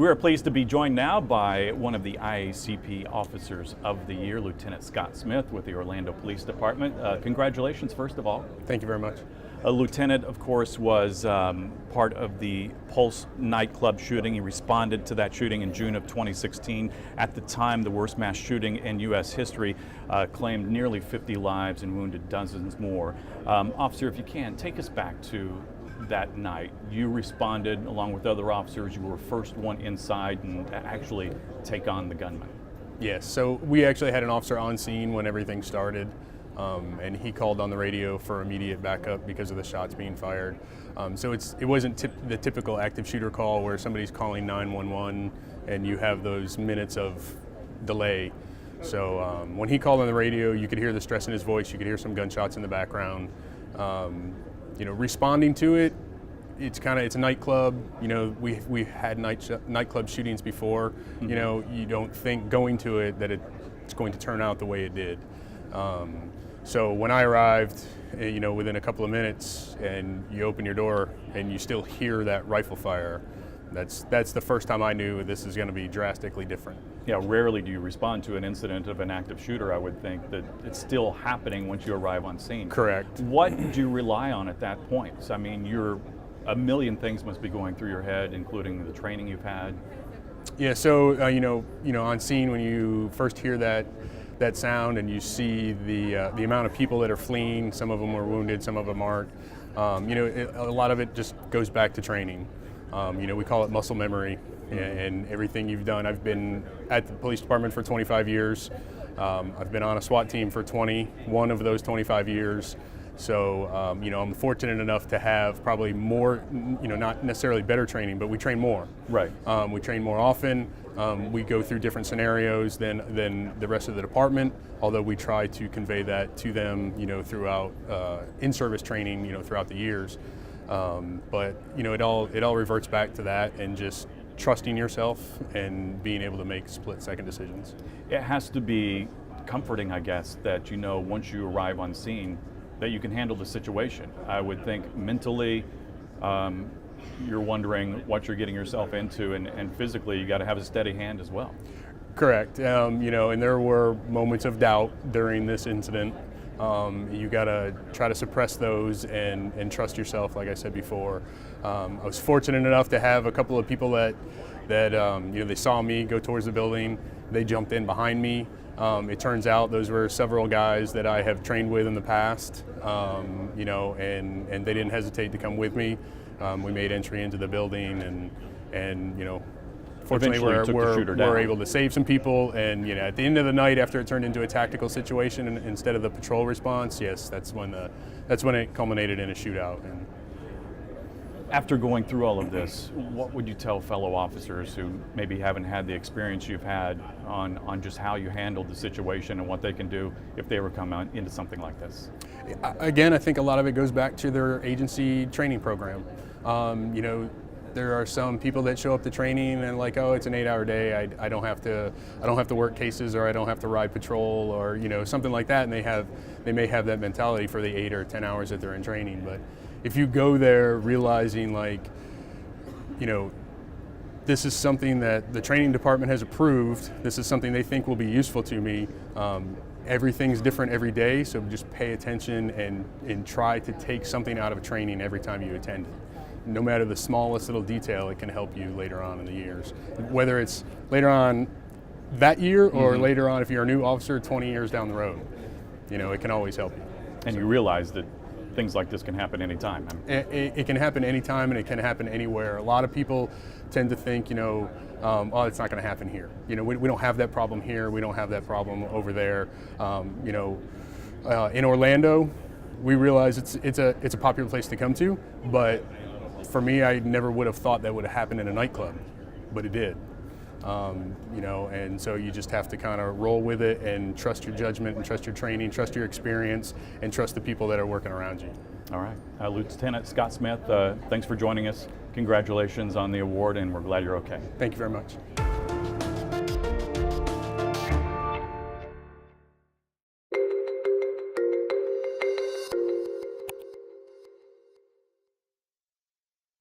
We are pleased to be joined now by one of the IACP Officers of the Year, Lieutenant Scott Smith with the Orlando Police Department. Congratulations, first of all. Thank you very much. Lieutenant, of course, was part of the Pulse nightclub shooting. He responded to that shooting in June of 2016. At the time, the worst mass shooting in U.S. history, claimed nearly 50 lives and wounded dozens more. Officer, if you can, take us back to that night. You responded along with other officers. You were first one inside and to actually take on the gunman. Yes, so we actually had an officer on scene when everything started. And he called on the radio for immediate backup because of the shots being fired. So it wasn't the typical active shooter call where somebody's calling 911 and you have those minutes of delay. So when he called on the radio, you could hear the stress in his voice, you could hear some gunshots in the background. Responding to it, it's a nightclub. We've had nightclub shootings before. You don't think going to it that it's going to turn out the way it did. So when I arrived, within a couple of minutes, and you open your door and you still hear that rifle fire, that's the first time I knew this is going to be drastically different. Yeah, rarely do you respond to an incident of an active shooter. I would think that it's still happening once you arrive on scene. Correct. What did you rely on at that point? I mean, a million things must be going through your head, including the training you've had. Yeah, so on scene when you first hear that sound and you see the amount of people that are fleeing, some of them are wounded, some of them aren't. A lot of it just goes back to training. We call it muscle memory, and everything you've done. I've been at the police department for 25 years. I've been on a SWAT team for 21 of those 25 years. So, I'm fortunate enough to have probably more, not necessarily better training, but we train more. Right. We train more often. We go through different scenarios than the rest of the department, although we try to convey that to them, throughout in-service training, throughout the years. But it all reverts back to that and just trusting yourself and being able to make split-second decisions. It has to be comforting, I guess, that once you arrive on scene, that you can handle the situation. I would think mentally, you're wondering what you're getting yourself into, and physically, you got to have a steady hand as well. Correct. And there were moments of doubt during this incident. You got to try to suppress those and trust yourself, like I said before. I was fortunate enough to have a couple of people that they saw me go towards the building. They jumped in behind me. It turns out those were several guys that I have trained with in the past, and they didn't hesitate to come with me. We made entry into the building, and fortunately we're able to save some people. And at the end of the night, after it turned into a tactical situation instead of the patrol response, yes, that's when it culminated in a shootout. And after going through all of this, what would you tell fellow officers who maybe haven't had the experience you've had on just how you handled the situation and what they can do if they ever come into something like this? Again, I think a lot of it goes back to their agency training program. There are some people that show up to training and like, oh, it's an 8-hour day. I don't have to work cases, or I don't have to ride patrol, or something like that. And they may have that mentality for the 8 or 10 hours that they're in training. But if you go there realizing this is something that the training department has approved, this is something they think will be useful to me. Everything's different every day, so just pay attention and try to take something out of training every time you attend it. No matter the smallest little detail, it can help you later on in the years. Whether it's later on that year or later on if you're a new officer 20 years down the road, it can always help you. And you realize that things like this can happen anytime. It can happen anytime, and it can happen anywhere. A lot of people tend to think, oh, it's not going to happen here. We don't have that problem here. We don't have that problem over there. In Orlando, we realize it's a popular place to come to, but for me, I never would have thought that would have happened in a nightclub, but it did. And so you just have to kind of roll with it and trust your judgment and trust your training, trust your experience, and trust the people that are working around you. All right. Lieutenant Scott Smith, thanks for joining us. Congratulations on the award, and we're glad you're okay. Thank you very much.